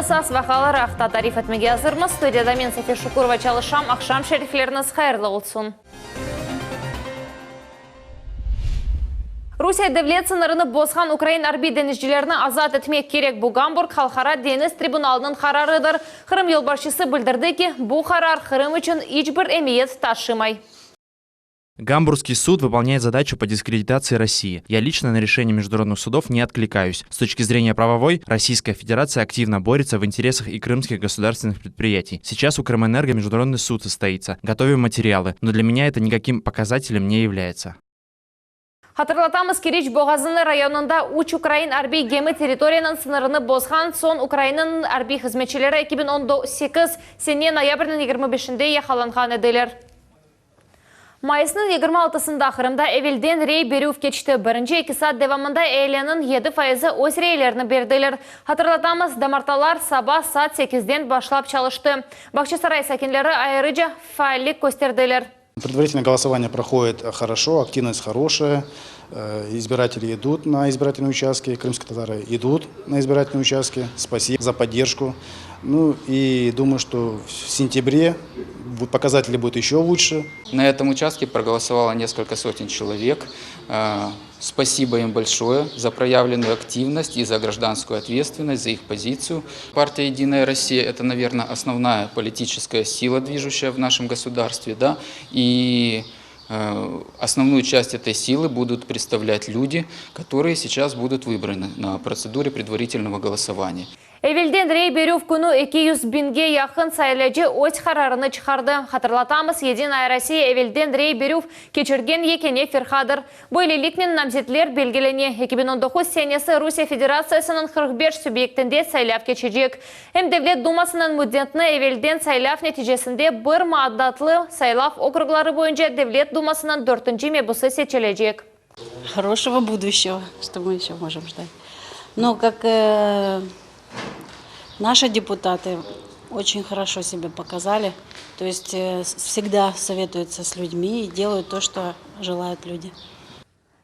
сас вақалар ақта тариф етмеге азырмыз. Студияда мен Сәфе Шукурова чалышам, ақшам шерифлеріңіз қайырлы олсын. Русия девлет сынырыны босқан Украин арби денізжілеріні азат етмек керек. Бұл Гамбург халқара дениз трибуналының қарарыдыр. Қырым елбашысы білдірді ки, бұл қарар Қырым үшін ешбір әмиет ташымай. Гамбургский суд выполняет задачу по дискредитации России. Я лично на решение международных судов не откликаюсь. С точки зрения правовой, Российская Федерация активно борется в интересах и крымских государственных предприятий. Сейчас у Крымэнерго международный суд состоится. Готовим материалы, но для меня это никаким показателем не является. Хатырлатамыз Кереч Боғазыны районында уч Украин арби гемі территорияның сынырыны бозған сон Украинның арби хізметшілері 2018 сене ноябрінің 25-інде яқаланған еділер. Майысының 26-сында Қырымда әвелден рей берув кечті. Бірінші 2 саат девамында әйленің 7% өз рейлеріні берділер. Хатырлатамыз дамарталар саба саат 8-ден башлап чалышты. Бақшысарай сәкенлері айырыжа файлік көстерділер. Предварительное голосование проходит хорошо, активность хорошая. Избиратели идут на избирательные участки, крымские татары идут на избирательные участки. Спасибо за поддержку. Ну и думаю, что в сентябре показатели будут еще лучше. На этом участке проголосовало несколько сотен человек. Спасибо им большое за проявленную активность и за гражданскую ответственность, за их позицию. Партия «Единая Россия» – это, наверное, основная политическая сила, движущая в нашем государстве. Да? И основную часть этой силы будут представлять люди, которые сейчас будут выбраны на процедуре предварительного голосования. Эвелден рей берув күні 200 бинге яқын сайладжы өз қарарыны шығарды. Хатырлатамыз Единая Россия эвелден рей берув кечірген екене ферхадыр. Бойлелікмен намзетлер белгілене. 2019 сенесі Русия Федерациясының 45 субъектінде сайлав кечежек. Девлет думасының мүддетіні эвелден сайлав нәтижесінде бір маддатлы сайлав округлары бойынша Девлет думасының 4-ші мебусы сечележек. Хорошего будущего, что мы еще можем ждать. Но как наши депутаты очень хорошо себя показали, то есть всегда советуются с людьми и делают то, что желают люди.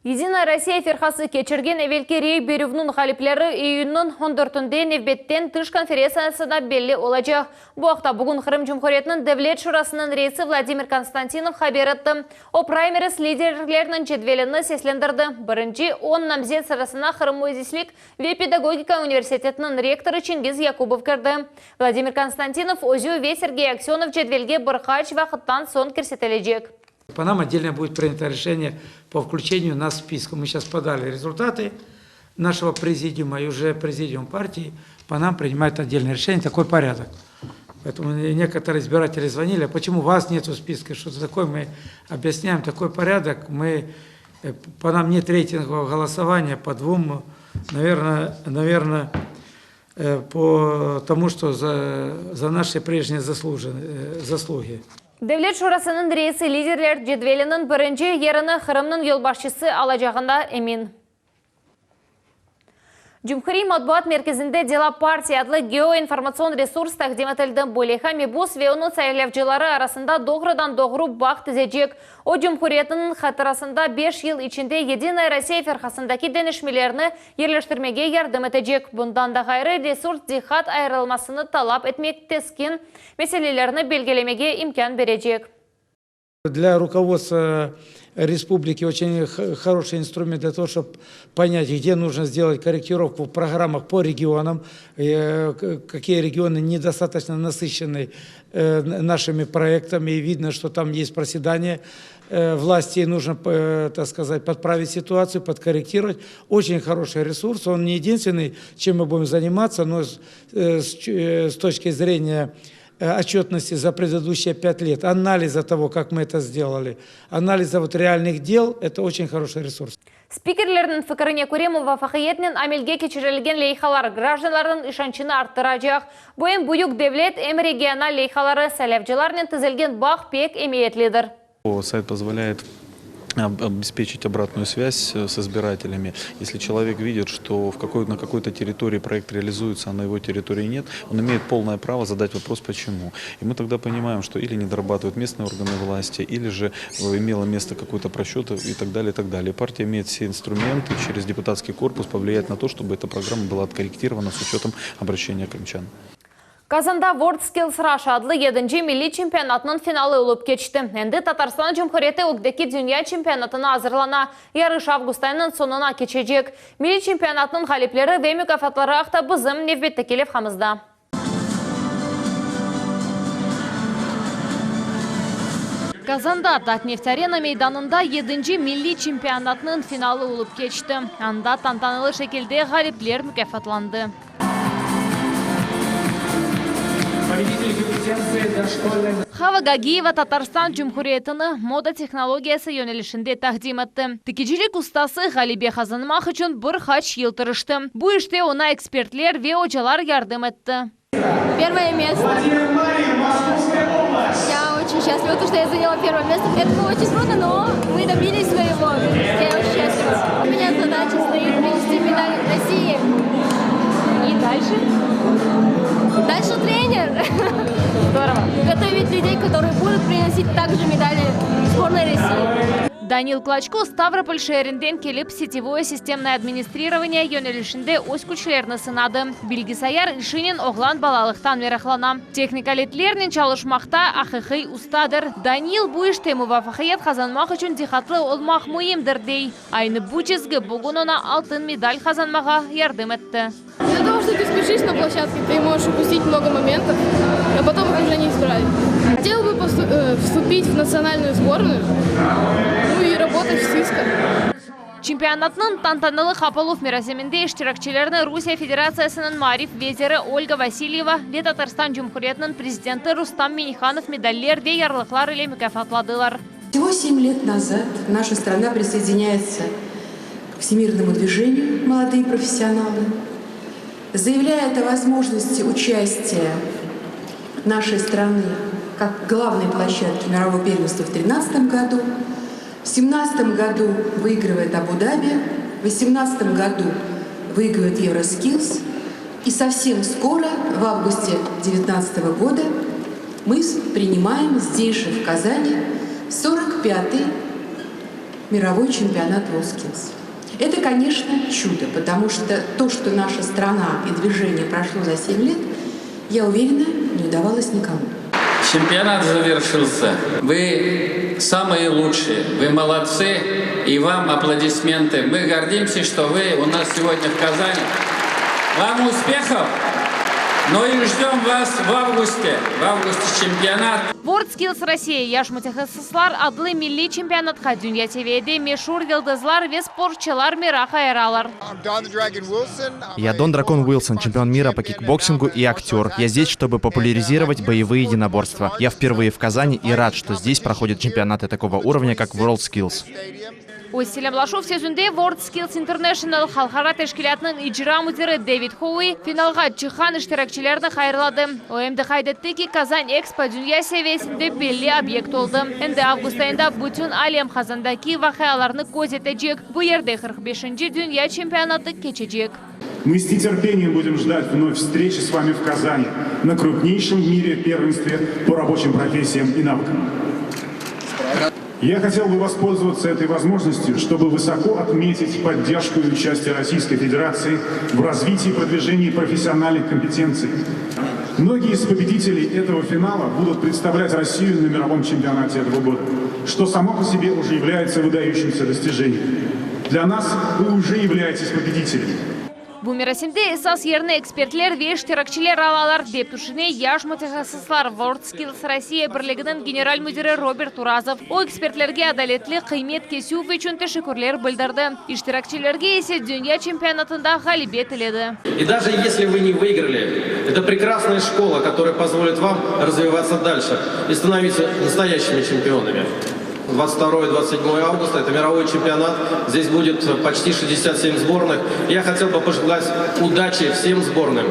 Единая Россия ферхасы кечірген әвелке рей беруінің ғалиплері үйінің 14-інде невбеттен түш конференциясында белі олачақ. Бұақта бүгін Қырым Жұмхуретінің Девлет Шурасының рейсі Владимир Константинов хабер етті. О праймерис лидерлерінің жедвеліні сеслендірді. Бірінші 10 намзет сырасына Қырым Мойзислик ве педагогика университетінің ректоры Чингиз Якубов кірді. Владимир Константинов өзі ве Сергей Аксенов жедвелге бірқач вақыттан сон кірсетележек. По нам отдельно будет принято решение по включению нас в список. Мы сейчас подали результаты нашего президиума, и уже президиум партии по нам принимает отдельное решение, такой порядок. Поэтому некоторые избиратели звонили, а почему вас нет в списке, что-то такое, мы объясняем, такой порядок. По нам нет рейтингового голосования по двум, наверное, по тому, что за наши прежние заслуги. Девлет Шурасының рейсі лидерлер жедвелінің бірінші еріні Қырымның елбашчысы алажағында эмин. Жұмхури матбуат мерkezінде Дела партия адлы геоинформацион ресурс тақдим етілді. Болеха мебус ве оның сайлавчылары арасында доғрыдан доғру бақ тізечек. О Жұмхуриетінің қатырасында 5 ел içinde Единая Россия ферхасындаки денешмелеріні ерлештірмеге ярдым етежек. Бұндан да ғайры ресурс дихат айрылмасыны талап етмек тескен меселелеріні белгелемеге имкан бережек. Для руководства республики очень хороший инструмент для того, чтобы понять, где нужно сделать корректировку в программах по регионам, какие регионы недостаточно насыщены нашими проектами, и видно, что там есть проседание власти, нужно, так сказать, подправить ситуацию, подкорректировать. Очень хороший ресурс, он не единственный, чем мы будем заниматься, но с точки зрения отчетности за предыдущие 5 лет, анализа того, как мы это сделали, анализа реальных дел, это очень хороший ресурс. Спикерлердің фікіріне көре мұвафақиетінен амелге кечірілген лейхалар гражданлардың ішанчыны арттырачақ. Бұйын бұйық девлет әм регионал лейхалары сәләвчылармен тізілген бақ пек емеетледір. Сайт позволяет обеспечить обратную связь с избирателями. Если человек видит, что на какой-то территории проект реализуется, а на его территории нет, он имеет полное право задать вопрос, почему. И мы тогда понимаем, что или не дорабатывают местные органы власти, или же имело место какой-то просчет и так далее, и так далее. Партия имеет все инструменты через депутатский корпус повлиять на то, чтобы эта программа была откорректирована с учетом обращения крымчан. Казанда WorldSkills Russia adlı 7. milli çempionatının finali olup geçti. Endi Tatarstан Cumhuriyeti Ogdaki Dünya Çempionatına hazırlana. Yarış Avgust ayının sonuna geçecek. Milli çempionatının galipleri ve mükafatları haqda bizim Nevbet Tekelev hamızda. Kazanda Tatneft-Arena meydanında 7. milli çempionatının finali olup geçti. Anda tantanalı şekilde galipler mükafatlandı. Хава Гагиева Татарстан Cumhuriyeti'ni moda texnologiyasi yönelişinde taqdim etdi. Tikicilik ustası Galibe kazanmak için bir haç yıl tırıştı. Bu işte ona ekspertler ve hocalar yardım etti. Первое место. Я очень счастлива, что я заняла первое место. Это было очень трудно, но мы добились своего. Я очень счастлива. У меня задача стоит принести медаль России. И дальше? Дальше тренер. Здорово. Готовить людей, которые будут приносить также медали сборной России. Данил Клочко Ставрополь şehrinden kelip сетевое системное администрирование yönelişinde öz güçlerini sınadı. Bilgisayar işinin oğlan balalıktan meraklana. Teknikaletlerinin çalışmakta haqiqiy ustadır. Danil bu işte muvaffaqiyet kazanmak için dikkatli olmak mühimdir dey. Aynı bu çizgi bugün ona altın medal kazanmağa yardım etti. Из-за того, что ты спешишь на площадке, ты можешь упустить много моментов, а потом их уже не исправить. Хотел бы вступить в национальную сборную, ну и работать в СИСКО. Çempionatının tantanalı Xapalov merasiminde iştirakçılarını Rusya Federasyası'nın Marif veziri Olga Vasilyeva ve Tatarstan Cumhuriyeti'nin prezidenti Rustam Minixanov medaller ve yarlıklar ile mükafatladılar. Всего 7 лет назад наша страна присоединяется к всемирному движению «Молодые профессионалы», заявляет о возможности участия нашей страны как главной площадки мирового первенства в 2013 году. В 2017 году выигрывает Абу-Даби, в 2018 году выигрывает Евроскиллс. И совсем скоро, в августе 2019 года, мы принимаем здесь же, в Казани, 45-й мировой чемпионат WorldSkills. Это, конечно, чудо, потому что то, что наша страна и движение прошло за 7 лет, я уверена, не удавалось никому. Чемпионат завершился. Вы самые лучшие, вы молодцы, и вам аплодисменты. Мы гордимся, что вы у нас сегодня в Казани. Вам успехов! Но и ждем вас в августе чемпионат. WorldSkills Россия yaş mütehassıslar adlı milli çempionatga dünya seviyede meşhur yıldızlar ve sporçular merak ayıralar. Я Дон Дракон Уилсон, чемпион мира по кикбоксингу и актер. Я здесь, чтобы популяризировать боевые единоборства. Я впервые в Казани и рад, что здесь проходят чемпионаты такого уровня, как WorldSkills. Selamlaşov sözünde WorldSkills International Halkara Teşkilatı'nın icra müdürü David Howe finalga çıkan iştirakçılarını hayırladı. O hem de kaydetti ki Kazan Expo dünya seviyesinde belli obyekt oldu. Endi avgust ayında bütün alem Kazan'daki vakalarını gözetecek. Bu yerde 45. Dünya Çempionatı geçecek. Мы с нетерпением будем ждать вновь встречи с вами в Казани на крупнейшем в мире первенстве по рабочим профессиям и навыкам. Я хотел бы воспользоваться этой возможностью, чтобы высоко отметить поддержку и участие Российской Федерации в развитии и продвижении профессиональных компетенций. Многие из победителей этого финала будут представлять Россию на мировом чемпионате этого года, что само по себе уже является выдающимся достижением. Для нас вы уже являетесь победителями. Bu merasimde esas yerini ekspertler ve iştirakçılar alalar dep düşüne yaş mütehassıslar WorldSkills Россия Birliği'nin genel müdürü Robert Urazov. O ekspertlerge adaletli kıymet kesuf için teşekkürler bildirdi. İştirakçılarga ise dünya çempionatında galibiyet diledi. И даже если вы не выиграли, это прекрасная школа, которая позволит вам развиваться дальше и становиться настоящими чемпионами. 22-27 августа, это мировой чемпионат, здесь будет почти 67 сборных. Я хотел бы пожелать удачи всем сборным.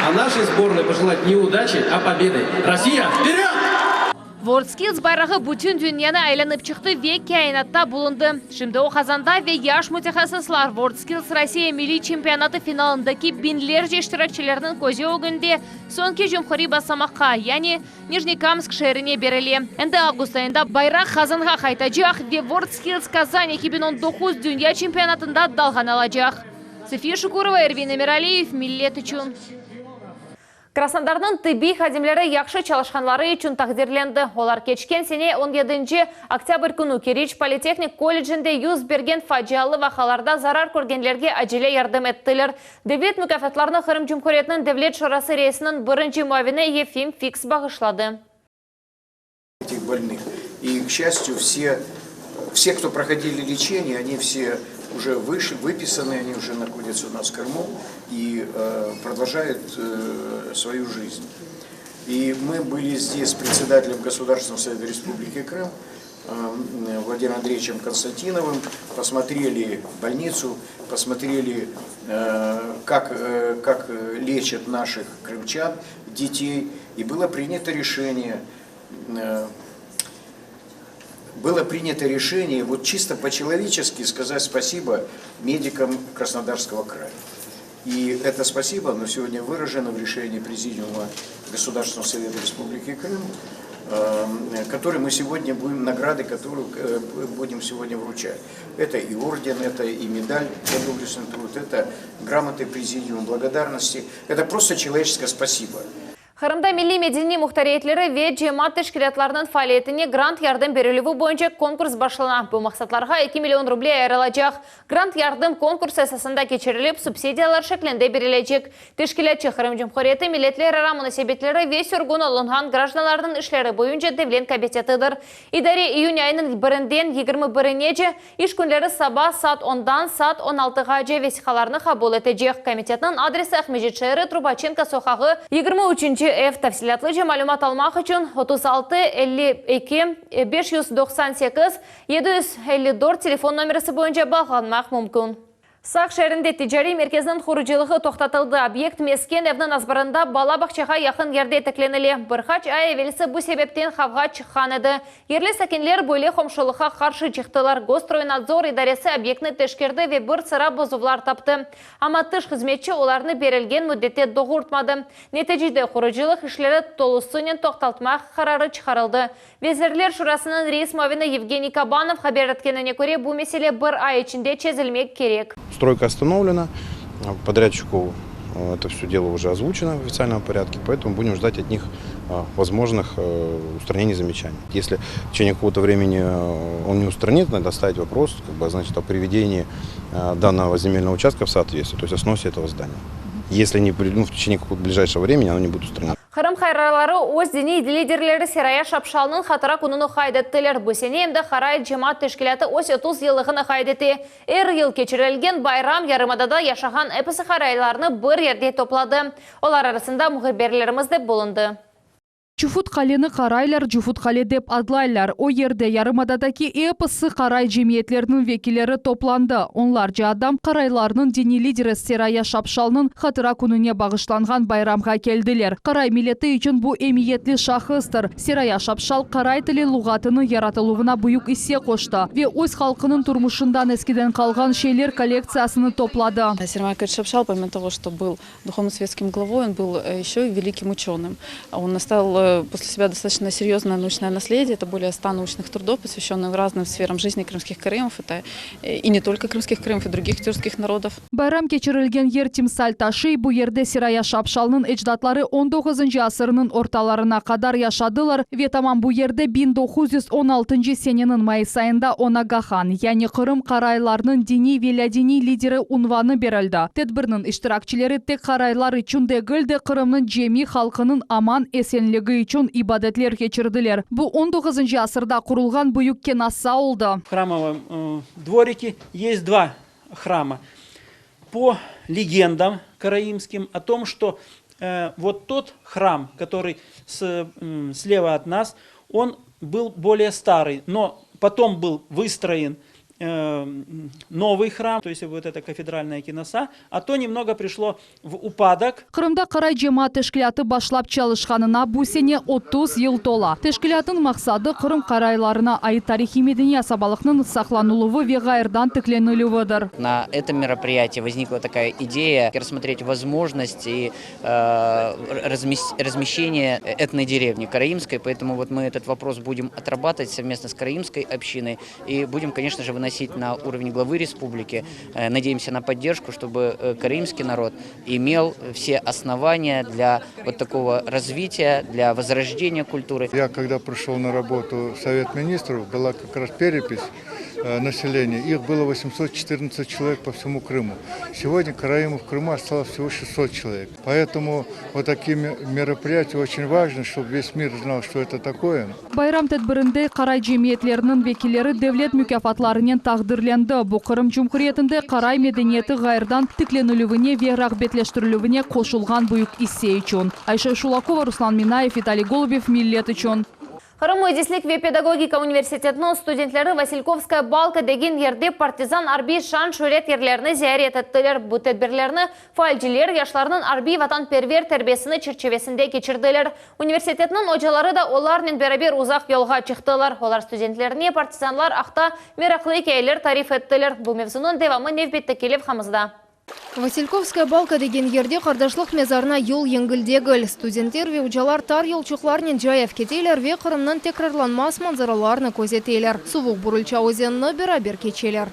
А нашей сборной пожелать не удачи, а победы. Россия, вперед! WorldSkills байрағы бүтін дүнияны айланып чықты ве кайнатта булынды. Şimdi o Қазанда ve yaş mütəxəssislər WorldSkills Россия milli çempionatı finalındaki binlerce iştirakçılarının көзе өгінде sonki jumhuri basamaqqa, yani Nижнекамск şehrine берілі. Әнді август ayında байрақ Қазанға қайтacaq ve WorldSkills Казань 2019 dünya çempionatında dalğan alacaq. София Шукурова, Эрвин Эмиралиев, Миллет үшін. Краснодарның тибби хадимлері яқшы çalışkanлары үшін тақдирленді. Олар кечкен сене 17 октябрь күні Керич политехник колледжінде yüz берген фажиалы вақаларда зарар көргенлерге әжеле ярдым еттілер. Девлет мүкафатларны Қырым Жұмхуриятының Девлет шорасы рейсінің бірінші муавины Ефим Фикс бағышлады. Этих больных. И, к счастью, все, кто проходили лечение, они все уже выписаны, они уже находятся у нас в Крыму и продолжают свою жизнь. И мы были здесь с председателем Государственного совета Республики Крым Владимиром Андреевичем Константиновым, посмотрели больницу, посмотрели, как лечат наших крымчан, детей, и было принято решение вот чисто по-человечески сказать спасибо медикам Краснодарского края. И это спасибо, оно сегодня выражено в решении Президиума Государственного совета Республики Крым, который мы сегодня будем, награды, которую будем сегодня вручать. Это и орден, это и медаль за доблестный труд, это грамоты Президиума благодарности, это просто человеческое спасибо. Қырымда милли медени мұқтариетлері ве жемат тешкілетларының фаалиетіне грант ярдым берілуі бойынша конкурс башылана. Бұл мақсатларға 2 миллион рублей айырылacak. Грант ярдым конкурс әсасында кечеріліп, субсидиялар шеклінде берілечек. Тешкілетші Қырым Жұмхуриеті милетлер ара мұнасебетлері ве сөргін олынған гражданлардың ішлері бойынша Девлен комитетідір. Идаре июнь айының 1-ден 21-неже іш күнлері саба саат 10-дан саат 16-ға же весіқаларны қабыл етежек. Комитетінің адресі Ахмежетшері Трубаченко соқағы 23 F тәфсилатлы мәлумат алмақ үшін 36 52 598 754 телефон номерісі бойынша бағаланмақ мүмкін. Сақ шәрінде тижари мерkezінің құрыжылығы тоқтатылды. Объект мескен әвнің азбарында бала бақчаға яқын ерде тәкленілі. Бірқач ай әвелісі бұл себептен қавға шыққан еді. Ерлі сәкенлер бөлі қомшылыға қаршы жықтылар. Гостройнадзор идаресі объектні тешкерді ве бір sıra бозулар тапты. Аматтыш қызметші оларны берілген мүддетте доғыртмады. Нәтижеде құрыжылық ішлері толысынен тоқталтмақ қарары шығарылды. Везірлер шурасының рейс муавины Евгений Кабанов хабар еткеніне көре бұл меселе бір ай ішінде чезілмек керек. Стройка остановлена, подрядчику это все дело уже озвучено в официальном порядке, поэтому будем ждать от них возможных устранений замечаний. Если в течение какого-то времени он не устранит, надо ставить вопрос значит, о приведении данного земельного участка в соответствие, то есть о сносе этого здания. Если не, в течение какого-то ближайшего времени оно не будет устранено. Қырым қайралары өз діни лидерлері Серая Шапшалының қатыра күніні қайдеттілер. Бұсене емді Қарай жемат тешкілеті өз 30 еліғыны қайдетті. Әр ел кечірілген байрам ярымадада яшаған әпісі Қарайларыны бір ерде топлады. Олар арасында мұғырберлерімізді болынды. Жуфут қалені қарайлар, жуфут қале деп адлайлар. О ерде ярымададаки эпосы қарай жемиетлерінің векилері топланды. Онлар адам қарайларының дини лидері Серая Шапшалының қатыра күніне бағышланған байрамға келділер. Қарай милеті үшін бұл эмиетлі шахыстыр. Серая Шапшал қарай тілі луғатының яратылуына бұйық исе қошты. Ве өз халқының тұрмышындан ескіден қалған шейлер коллекциясыны топлады. Серая Шапшал, помимо того, что был духовно-светским главой, он был еще и великим ученым. Он оставил после себя достаточно серьезное научное наследие. Это более 100 научных трудов, посвященных разным сферам жизни крымских караимов. Это и не только крымских караимов, и других тюркских народов. Байрам кечірілген ер Тимсаль Таши бұл ерде Серая Шапшалының эчдатлары 19 асырының орталарына қадар яшадылар. Ветаман бұл ерде 1916 сененің майыс айында Онагахан, яғни Қырым қарайларының дини велядини лидері унваны берілді. Тедбірінің іштиракчилері тек қарайлар үшін дегілді Қырымның жеми халқының аман эсенлігі үшін ибадетлер кечірділер. Бұл 19 асырда құрылған бұйық кенаса олды. В храмовом дворике есть два храма. По легендам караимским о том, что вот тот храм, который слева от нас, он был более старый, но потом был выстроен новый храм, то есть вот эта кафедральная киноса, а то немного пришло в упадок. Кырымда карай жемаат тешкилаты башлап чалышканына бу сене 30 ел тола. Тешкилаттын максаты Кырым карайларына айы тарихи медения сабалыкнын сакланулуы вегайырдан тикленүүлүвүдүр. На этом мероприятии возникла такая идея рассмотреть возможность и размещение этной деревни караимской, поэтому вот мы этот вопрос будем отрабатывать совместно с караимской общиной и будем, конечно же, выносить на уровень главы республики. Надеемся на поддержку, чтобы караимский народ имел все основания для вот такого развития, для возрождения культуры. Я когда пришел на работу в Совет Министров, была как раз перепись населения. Их было 814 человек по всему Крыму. Сегодня караимов в Крыму осталось всего 600 человек. Поэтому вот такие мероприятия очень важны, чтобы весь мир знал, что это такое. Байрам тедбиринде карай жемиетлеринин векилери девлет мүкафатларынен тагдырленди. Бу Кырым Жумхуриятинде карай меденияти гайырдан тикленүүлүвүнө ве рагбетлештирилүүнө кошулган буюк иссе үчүн. Айша Шулакова, Руслан Минаев, Виталий Голубев, Миллет үчүн. Кырым Идислик ве педагогика университетінің студентлері Васильковская балка деген ерде партизан арби шан шөрет ерлеріні зиярет еттілер. Бұ тәдбірлеріні файлжилер яшларының арби ватан первер тәрбесіні чірчевесінде кечірділер. Университетінің очалары да олармен бәрабер ұзақ елға чықтылар. Олар студентлеріне партизанлар ақта мерақлы кейлер тариф еттілер. Бұл мевзунun девамы невбетті келіп қамызда. Васильковская балка деген ерде қардашлық мезарына ел еңгілдегіл. Студенттер ве учалар тар елчуқларнен жаяв кетейлер ве Қырымнан текрарланмас манзараларны көзетейлер. Сувуқ Бурылча өзенні берабер кечелер.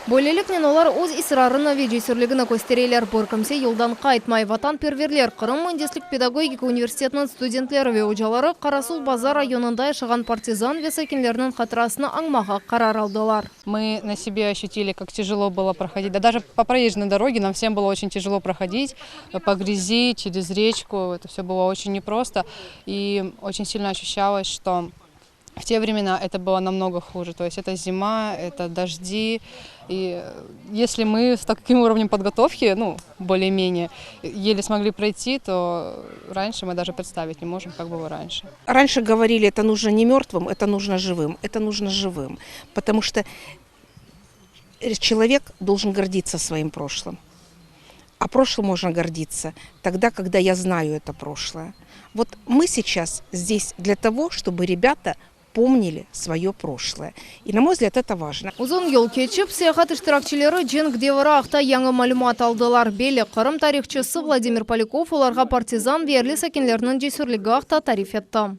Бөлелікнен олар өз исрарына ве жесірлігіні көстерейлер. Бұркымсе елдан қайтмай ватан перверлер. Қырым Идислик педагогика университетінің студентлері ве учалары Қарасул базар районында шыған партизан ве сәкенлерінің қатырасына аңмаға қарар алдылар. Мы на себе ощутили, как тяжело было проходить. Да даже по проезжей дороге нам всем было очень тяжело проходить. По грязи, через речку. Это все было очень непросто. И очень сильно ощущалось, что в те времена это было намного хуже. То есть это зима, это дожди. И если мы с таким уровнем подготовки, более-менее, еле смогли пройти, то раньше мы даже представить не можем, как было раньше. Раньше говорили, это нужно не мертвым, это нужно живым. Это нужно живым. Потому что человек должен гордиться своим прошлым. А прошлым можно гордиться тогда, когда я знаю это прошлое. Вот мы сейчас здесь для того, чтобы ребята помнили свое прошлое. И, на мой взгляд, это важно. Узун ел кечіп, саяхат іштиракчылары Дженг Девара ақта яңы малюмат алдылар. Белі Қырым тарихчысы Владимир Поляков оларға партизан верлі сәкенлерінің жесірлігі ақта тариф етті.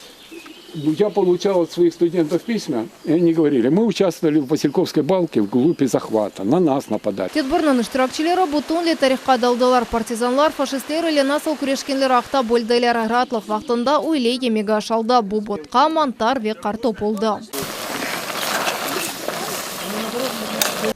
Я получал от своих студентов письма, и они говорили, мы участвовали в Васильковской балке в глубь захвата, на нас нападали. Тедбірнің іштиракчылары бұтын ле тарихқа далдылар. Партизанлар, фашистлер или насыл күрешкенлер ақта бөлділер. Ратлық вақтында уйлей емеге ашалды. Бұ ботқа мантар ве картоп олды.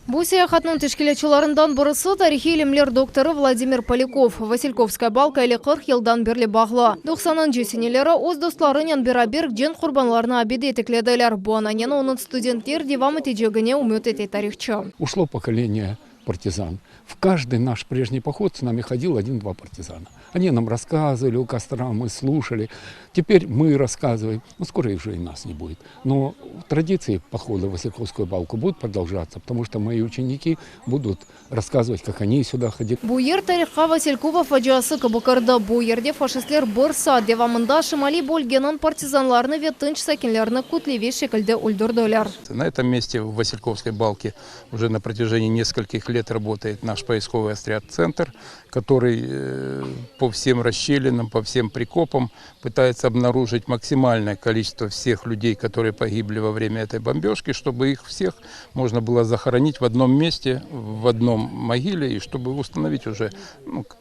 Бу саяхатның тешкилечиларындан бұрысы тарихи илимлер докторы Владимир Поляков. Васильковская балка или 40 елдан берлі бағлы. 90-ның жесенелері өз достларынан берабер джен құрбанларына обеды етекледілер. Бу ананен оның студенттер девамы тежегіне умет ете тарихчы. Ушло поколение партизан. В каждый наш прежний поход с нами ходил 1-2 партизана. Они нам рассказывали у костра, мы слушали. Теперь мы рассказываем. Скоро их уже и нас не будет. Но традиции похода в Васильковскую балку будут продолжаться, потому что мои ученики будут рассказывать, как они сюда ходили. Бу ер тарихқа Василькова фажиасы кыбыкырды. Бу ерде фашистлер бұрса девамында шымали бөлгенін партизанларны ве тынч сәкенлерні күтлеве шекілді ульдырдылар. На этом месте в Васильковской балке уже на протяжении нескольких лет работает наш поисковый отряд «Центр», который по всем расщелинам, по всем прикопам пытается обнаружить максимальное количество всех людей, которые погибли во время этой бомбежки, чтобы их всех можно было захоронить в одном месте, в одном могиле, и чтобы установить уже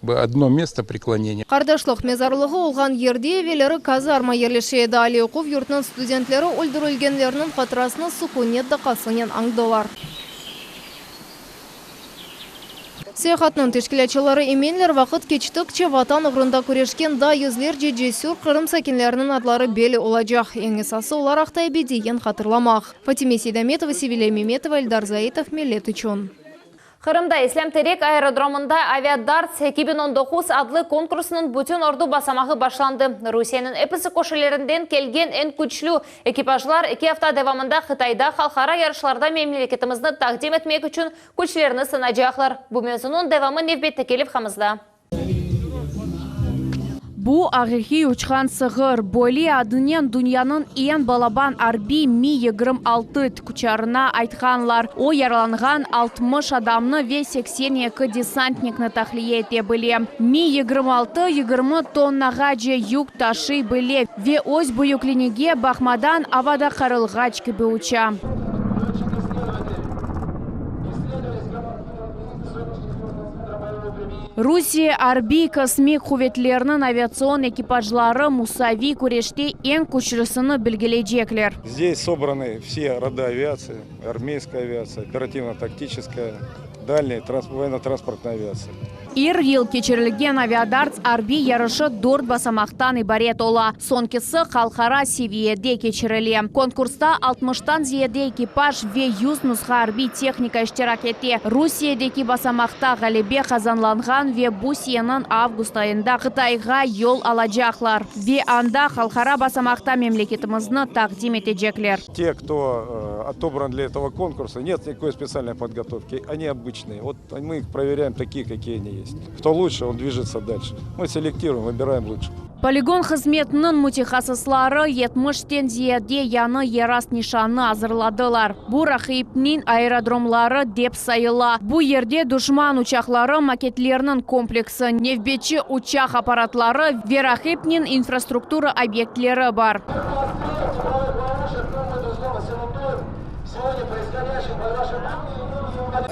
одно место преклонения. Қардашлық мезарлығы олған ерде велері казарма ерлешеді. Али оқув юртның студентлері өлдірілгенлерінің қатырасыны сұқунет дақасынен аңдылар. Саяхатның тешкілячылары именлер вақыт кечтікче ватан ұғрында көрешкен да yüzлер жесүр Қырым сәкенлерінің адлары белі олажақ. Ең сасы олар ақтай бедеген қатырламақ. Фатиме Сейдаметова, Севилия Меметова, Эльдар Заитов, Миллет үчүн. Қырымда Ислам Терек аэродромында авиадарт 2019 адлы конкурсының бүтін орду басамағы башланды. Русияның эпісі көшелерінден келген ең күчлі экипажлар 2 апта девамында Қытайда халқара ярышларда мемлекетімізді тақдим етмек үшін күчлеріні сынажақлар. Бұл мезунun девамы невбетті келіп қамызда. Бу ағырхи учқан сығыр. Бойли адынен дүнияның ең балабан арби Ми-26 күчарына айтқанлар. О ярланған 60 адамны ве 82 десантникны тахлие ете біле. Ми-26 20 тоннаға же юк ташы біле. Ве өз бұйықлінеге бақмадан авада қарылғач кебі уча. Русия арби космик хуветлерінің авиацион экипажлары Мусави күреште ең күшірісіні білгелейджеклер. Здесь собраны все роды авиации, армейская авиация, оперативно-тактическая, дальняя военно-транспортная авиация. Ир-ел кечерілген авиадарт арби ярышы 4 басамақтан ибарет ола. Сонкесі қалқара севиеде кечерілі. Конкурста 60-тан зиеде экипаж ве 100 нұсқа арби техника іштирак етті. Русиядеки басамақта ғалебе қазанланған ве бусиянын август айында Қытайға ел алажақлар. Ве анда қалқара басамақта мемлекетімізні тақдим етежеклер. Те, кто отобран для этого конкурса, нет никакой специальной подготовки. Они обычные. Вот мы их проверяем такие, какие они есть. Кто лучше, он движется дальше. Мы селектируем, выбираем лучше. Полигон қызметінің мутихасыслары 70-тен зиеде яны ерас нишаны азырладылар. Бұ рахипнин аэродромлары деп сайыла. Бұ ерде душман учақлары макетлерінің комплексі, невбетчі учақ аппаратлары, верахипнин инфраструктура объектлері бар.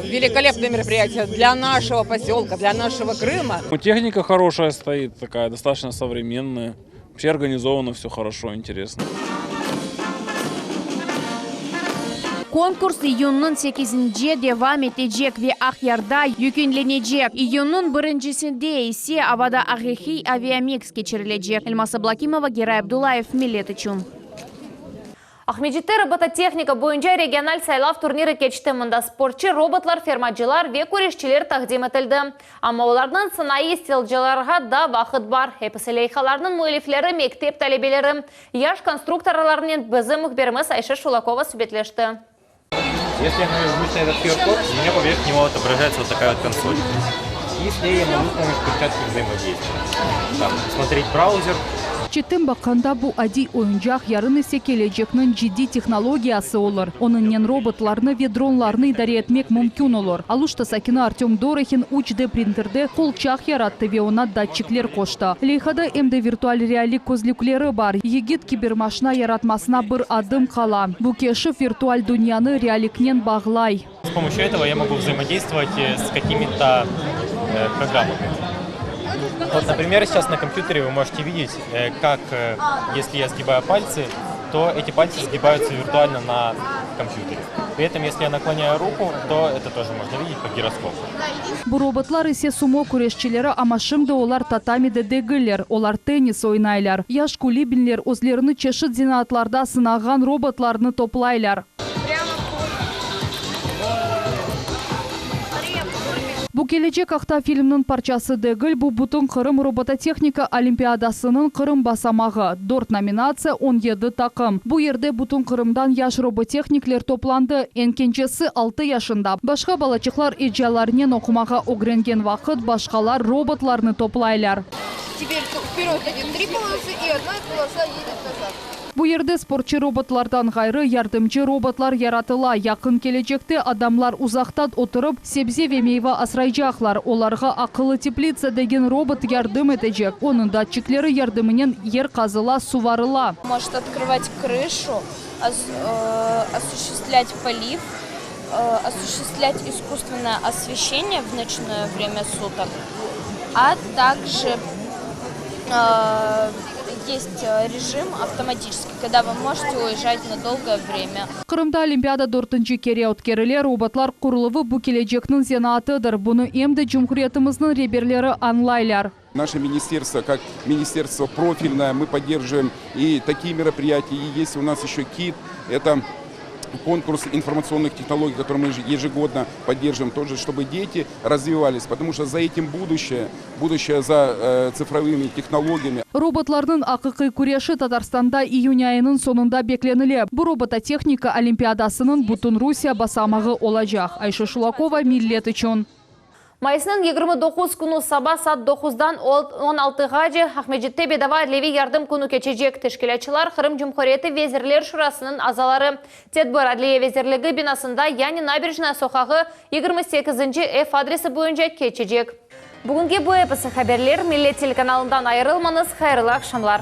Великолепное мероприятие для нашего поселка, для нашего Крыма. Техника хорошая стоит, такая достаточно современная. Вообще организовано все хорошо, интересно. Конкурс июнның 8-нде девам етежек ве Ақярда юкенленежек. Июнның 1-сінде есе авада ағихи авиамикс кечерілежек. Эльмаса Блакимова, Герай Абдулаев, Милет үшін. Ахмеджетте робототехника бойынша региональ сайлав турниры кечті. Мұнда спортчы, роботлар, фермаджылар ве көрешчілер тақдим етілді. Ама олардың сынайы стелджыларға да вақыт бар. Эпіселейхаларының мөйлефлері мектеп тәлебелері. Яш конструкторларының бізі мұхберіміз Айша Шулакова сүбетлешті. Если я нажмусь на этот QR-код, у меня поверх него отображается вот такая вот консоль. И с ней я могу с помощью перчатки взаимодействовать. Там, смотреть браузер. Четтен баққанда бұл ади ойынжақ ярын есе кележекнің жидди технологиясы олар. Оныннен роботларны ведронларны идаре етмек мүмкін олар. Алушта сакина Артем Дорохин 3D принтерде қолчақ яратты ве она датчиклер қошты. Лейхада МД виртуаль реалик көзліклері бар. Егет кибермашина яратмасына бір адым қала. Бұл кеші виртуаль дүнияны реаликнен бағлай. С помощью этого я могу взаимодействовать с какими-то программами. Вот, например, сейчас на компьютере вы можете видеть, как, если я сгибаю пальцы, то эти пальцы сгибаются виртуально на компьютере. При этом, если я наклоняю руку, то это тоже можно видеть по гироскопу. Бұл роботлар есе сумо күрешчілері амашымды олар татамиді дегілер, олар теннис ойнайлар. Яш кулибинлер өзлеріні чешіт зинатларда сынаған роботларны топлайлар. Бұл келечек ақта фильмнің парчасы дегіл, бұл бұтын Қырым робототехника олимпиадасының Қырым басамағы. 4 номинация 17 тақым. Бұл ерде бұтын Қырымдан яш роботехниклер топланды. Енкенчесі 6 яшында. Башқа балачықлар иджаларнен оқымаға огренген вақыт, башқалар роботларны топлайлар. Теперь вперед идет 3 полосы и одна полоса едет назад. Бұл ерде спортчы роботлардан ғайры ярдымчы роботлар яратыла. Яқын келечекте адамлар ұзақтан отырып, себзе ве мейва асырайжақлар. Оларға ақылы теплица деген робот ярдым етежек. Оның датчиклері ярдымынен ер қазыла, суварыла. Может открывать крышу, осуществлять полив, осуществлять искусственное освещение в ночное время суток, а также есть режим автоматический, когда вы можете уезжать на долгое время. Қырымда Олимпиада 4-нчы кере өткерілер роботлар құрылывы бұл келечектің зенатыдыр. Бұны емді Жұмхуриятымыздың реберлері анлайлар. Наше министерство, как министерство профильное, мы поддерживаем и такие мероприятия. И есть у нас еще КИТ, это конкурс информационных технологий, который мы ежегодно поддерживаем, тоже, чтобы дети развивались, потому что за этим будущее за цифровыми технологиями. Роботларның ақиқи күреші Татарстанда июнь айының сонында бекленілі. Бұл робототехника олимпиадасының бүтін Русия басамағы олажақ. Айша Шулакова, Миллет үшін. Майысының 29 күні саба сат 9-дан 16-ға же Ахмеджетте бедава леви ярдым күні кечежек. Тешкелячылар Қырым Жұмхореті везірлер шурасының азалары. Тетбір Адлия везірлігі бинасында яны набережная соқағы 28-ші F адресі бойынша кечежек. Бүгінге бұл эпосы хаберлер Миллет телеканалынан айырылманыз, қайырлы ақшамлар.